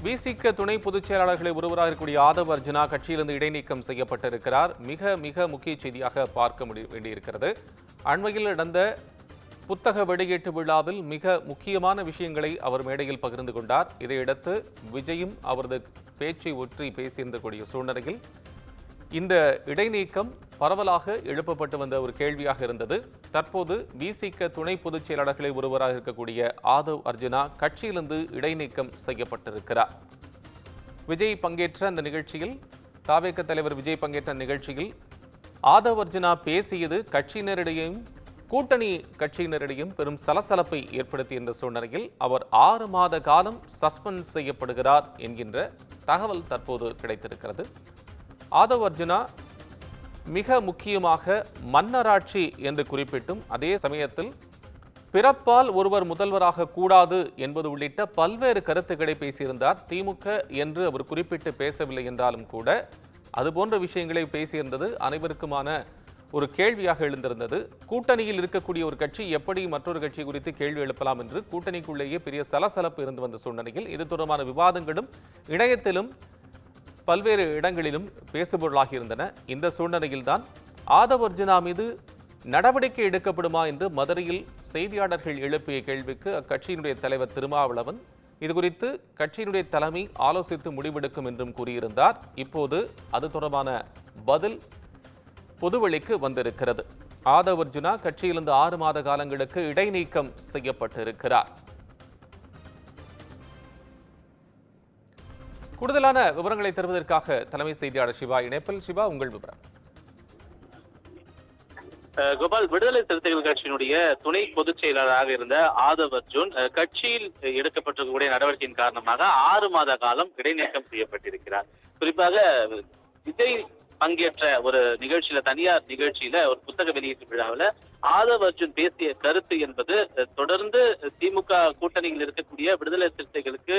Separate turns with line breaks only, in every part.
விசிக துணை பொதுச் செயலாளர்களை ஒருவராக இருக்கக்கூடிய ஆதவ் அர்ஜுனா கட்சியிலிருந்து இடைநீக்கம் செய்யப்பட்டிருக்கிறார். மிக முக்கிய செய்தியாக பார்க்க வேண்டியிருக்கிறது. அண்மையில் நடந்த புத்தக வெளியீட்டு விழாவில் மிக முக்கியமான விஷயங்களை அவர் மேடையில் பகிர்ந்து கொண்டார். இதையடுத்து விஜயும் அவரது பேச்சை ஒற்றி பேசியிருந்தக்கூடிய சூழ்நிலையில் இந்த இடைநீக்கம் பரவலாக எழுப்பப்பட்டு வந்த ஒரு கேள்வியாக இருந்தது. தற்போது விசிக துணை பொதுச் செயலாளர்களை ஒருவராக இருக்கக்கூடிய ஆதவ் அர்ஜுனா கட்சியிலிருந்து இடைநீக்கம் செய்யப்பட்டிருக்கிறார். விஜய் பங்கேற்ற அந்த நிகழ்ச்சியில், தாவேக தலைவர் விஜய் பங்கேற்ற நிகழ்ச்சியில் ஆதவ் அர்ஜுனா பேசியது கட்சியினரிடையும் கூட்டணி கட்சியினரிடையும் பெரும் சலசலப்பை ஏற்படுத்திய இந்த சூழ்நிலையில் அவர் 6 மாத காலம் சஸ்பெண்ட் செய்யப்படுகிறார் என்கின்ற தகவல் தற்போது கிடைத்திருக்கிறது. ஆதவ் அர்ஜுனா மிக முக்கியமாக மன்னராட்சி என்று குறிப்பிட்டும், அதே சமயத்தில் பிறப்பால் ஒருவர் முதல்வராக கூடாது என்பது உள்ளிட்ட பல்வேறு கருத்துக்களை பேசியிருந்தார். திமுக என்று அவர் குறிப்பிட்டு பேசவில்லை என்றாலும் கூட அதுபோன்ற விஷயங்களை பேசியிருந்தது அனைவருக்குமான ஒரு கேள்வியாக எழுந்திருந்தது. கூட்டணியில் இருக்கக்கூடிய ஒரு கட்சி எப்படி மற்றொரு கட்சி குறித்து கேள்வி எழுப்பலாம் என்று கூட்டணிக்குள்ளேயே பெரிய சலசலப்பு இருந்து வந்த சூழ்நிலையில் இது தொடர்பான விவாதங்களும் இணையத்திலும் பல்வேறு இடங்களிலும் பேசுபொருளாகி இருந்தன. இந்த சூழ்நிலையில்தான் ஆதவ் அர்ஜுனா மீது நடவடிக்கை எடுக்கப்படுமா என்று மதுரையில் செய்தியாளர்கள் எழுப்பிய கேள்விக்கு அக்கட்சியினுடைய தலைவர் திருமாவளவன் இதுகுறித்து கட்சியினுடைய தலைமை ஆலோசித்து முடிவெடுக்கும் என்றும் கூறியிருந்தார். இப்போது அது தொடர்பான பதில் பொதுவெளிக்கு வந்திருக்கிறது. ஆதவ் அர்ஜுனா கட்சியிலிருந்து 6 மாத காலங்களுக்கு இடைநீக்கம் செய்யப்பட்டிருக்கிறார். கூடுதலான விவரங்களை தருவதற்காக தலைமை செய்தியாளர் சிவா இணைப்பில். சிவா, உங்கள் விவரம்.
கோபால், விடுதலை சிறுத்தைகள் கட்சியினுடைய துணை பொதுச் செயலாளராக இருந்த ஆதவ் அர்ஜுன் கட்சியில் எடுக்கப்பட்டிருக்கக்கூடிய நடவடிக்கையின் காரணமாக 6 மாத காலம் இடைநீக்கம் செய்யப்பட்டிருக்கிறார். குறிப்பாக விஜய் பங்கேற்ற ஒரு நிகழ்ச்சியில, தனியார் நிகழ்ச்சியில, ஒரு புத்தக வெளியீட்டு விழாவில் ஆதவ் அர்ஜுன் பேசிய கருத்து என்பது தொடர்ந்து திமுக கூட்டணியில் இருக்கக்கூடிய விடுதலை சிறுத்தைகளுக்கு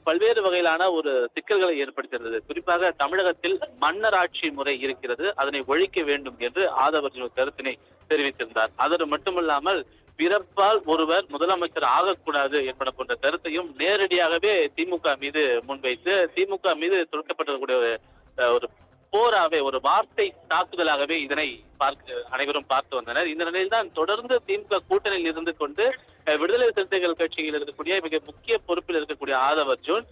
பல்வேறு வகையிலான ஒரு சிக்கல்களை ஏற்படுத்துகிறது. குறிப்பாக தமிழகத்தில் மன்னராட்சி முறை இருக்கிறது, அதனை ஒழிக்க வேண்டும் என்று ஆதவ் அர்ஜுன் கருத்தினை தெரிவித்திருந்தார். அதோடு மட்டுமல்லாமல் பிறப்பால் ஒருவர் முதலமைச்சர் ஆகக்கூடாது என்பன போன்ற கருத்தையும் நேரடியாகவே திமுக மீது முன்வைத்து திமுக மீது தொடுக்கப்பட்டிருக்கக்கூடிய ஒரு போராவே, ஒரு வார்த்தை தாக்குதலாகவே இதனை அனைவரும் பார்த்து வந்தனர். இந்த நிலையில்தான் தொடர்ந்து திமுக கூட்டணியில் இருந்து கொண்டு விடுதலை சிறுத்தைகள் கட்சியில் இருக்கக்கூடிய மிக முக்கிய பொறுப்பில் இருக்கக்கூடிய ஆதவ் அர்ஜுன்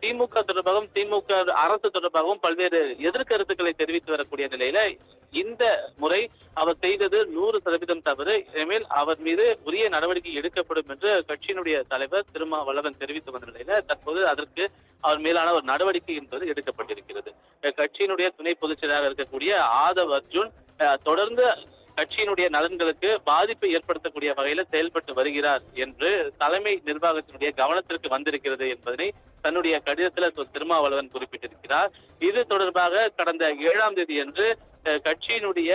திமுக தொடர்பாகவும் திமுக அரசு தொடர்பாகவும் பல்வேறு எதிர்கருத்துக்களை தெரிவித்து வரக்கூடிய நிலையில இந்த முறை அவர் செய்தது 100% தவறு, இனிமேல் அவர் மீது உரிய நடவடிக்கை எடுக்கப்படும் என்று கட்சியினுடைய தலைவர் திருமாவளவன் தெரிவித்து வந்த நிலையில தற்போது அதற்கு அவர் மேலான ஒரு நடவடிக்கை என்பது எடுக்கப்பட்டிருக்கிறது. கட்சியினுடைய துணை பொதுச் செயலாளராக இருக்கக்கூடிய ஆதவ் அர்ஜுன் தொடர்ந்து கட்சியினுடைய நலன்களுக்கு பாதிப்பை ஏற்படுத்தக்கூடிய வகையில செயல்பட்டு வருகிறார் என்று தலைமை நிர்வாகத்தினுடைய கவனத்திற்கு வந்திருக்கிறது என்பதனை தன்னுடைய கடிதத்தில் திருமாவளவன் குறிப்பிட்டிருக்கிறார். இது தொடர்பாக கடந்த 7ஆம் தேதி அன்று கட்சியினுடைய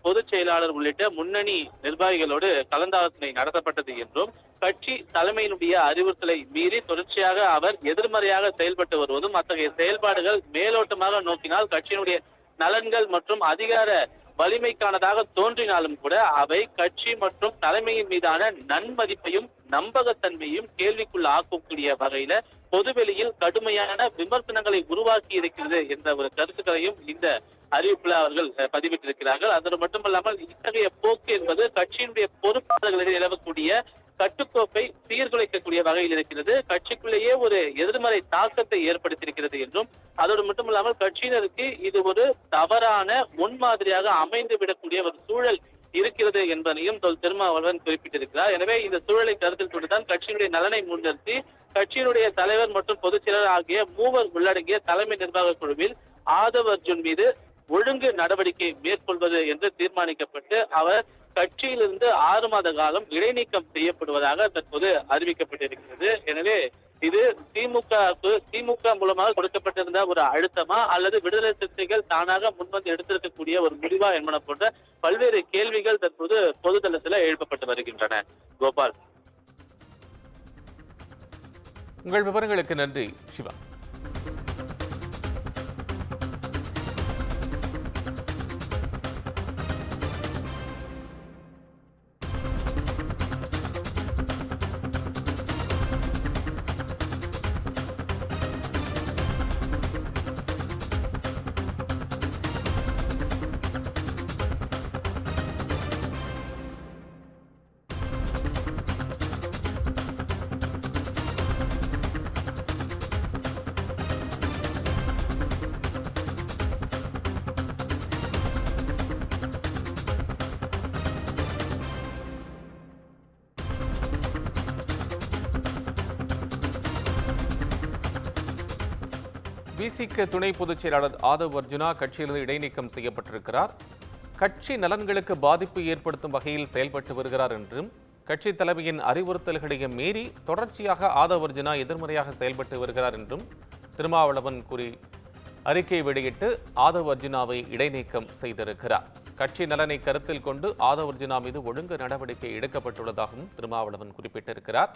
பொதுச் செயலாளர் உள்ளிட்ட முன்னணி நிர்வாகிகளோடு கலந்தாலோசனை நடத்தப்பட்டது என்றும் கட்சி தலைமையினுடைய அறிவுறுத்தலை மீறி தொடர்ச்சியாக அவர் எதிர்மறையாக செயல்பட்டு வருவதும், அத்தகைய செயல்பாடுகள் மேலோட்டமாக நோக்கினால் கட்சியினுடைய நலன்கள் மற்றும் அதிகார வலிமைக்கானதாக தோன்றினாலும் கூட அவை கட்சி மற்றும் தலைமையின் மீதான நன்மதிப்பையும் நம்பகத்தன்மையும் கேள்விக்குள்ள ஆக்கக்கூடிய வகையில பொதுவெளியில் கடுமையான விமர்சனங்களை உருவாக்கி இருக்கிறது என்ற ஒரு கருத்துக்களையும் இந்த அறிவிப்புல அவர்கள் பதிவிட்டிருக்கிறார்கள். அதோடு மட்டுமல்லாமல் இத்தகைய போக்கு என்பது கட்சியினுடைய பொறுப்பாளர்களிடையே நிலவக்கூடிய கட்டுக்கோப்பை சீர்குலைக்கக்கூடிய வகையில் இருக்கிறது, கட்சிக்குள்ளேயே ஒரு எதிர்மறை தாக்கத்தை ஏற்படுத்தியிருக்கிறது என்றும், அதோடு மட்டுமல்லாமல் கட்சியினருக்கு இது ஒரு தவறான முன்மாதிரியாக அமைந்து விடக்கூடிய ஒரு சூழல் இருக்கிறது என்பதையும் திருமாவளவன் குறிப்பிட்டிருக்கிறார். எனவே இந்த சூழலை கருத்தில் கொண்டுதான் கட்சியினுடைய நலனை முன்னிறுத்தி கட்சியினுடைய தலைவர் மற்றும் பொதுச் செயலர் ஆகிய 3 உள்ளடங்கிய தலைமை நிர்வாக குழுவில் ஆதவ் அர்ஜுன் மீது ஒழுங்கு நடவடிக்கை மேற்கொள்வது என்று தீர்மானிக்கப்பட்டு அவர் கட்சியிலிருந்து 6 மாத காலம் இடைநீக்கம் செய்யப்படுவதாக தற்போது அறிவிக்கப்பட்டிருக்கிறது. எனவே இது திமுக மூலமாக கொடுக்கப்பட்டிருந்த ஒரு அழுத்தமா அல்லது விடுதலை சிறுத்தைகள் தானாக முன்வந்து எடுத்திருக்கக்கூடிய ஒரு முடிவா என்பன போன்ற பல்வேறு கேள்விகள் தற்போது பொதுதளத்தில் எழுப்பப்பட்டு வருகின்றன. கோபால்,
உங்கள் விவரங்களுக்கு நன்றி சிவா. விசிக துணை பொதுச் செயலாளர் ஆதவ் அர்ஜுனா கட்சியிலிருந்து இடைநீக்கம் செய்யப்பட்டிருக்கிறார். கட்சி நலன்களுக்கு பாதிப்பு ஏற்படுத்தும் வகையில் செயல்பட்டு வருகிறார் என்றும், கட்சி தலைமையின் அறிவுறுத்தல்களையும் மீறி தொடர்ச்சியாக ஆதவ் அர்ஜுனா எதிர்மறையாக செயல்பட்டு வருகிறார் என்றும் திருமாவளவன் கூறி அறிக்கை வெளியிட்டு ஆதவ் அர்ஜுனாவை இடைநீக்கம் செய்திருக்கிறார். கட்சி நலனை கருத்தில் கொண்டு ஆதவ் அர்ஜுனா மீது ஒழுங்கு நடவடிக்கை எடுக்கப்பட்டுள்ளதாகவும் திருமாவளவன் குறிப்பிட்டிருக்கிறார்.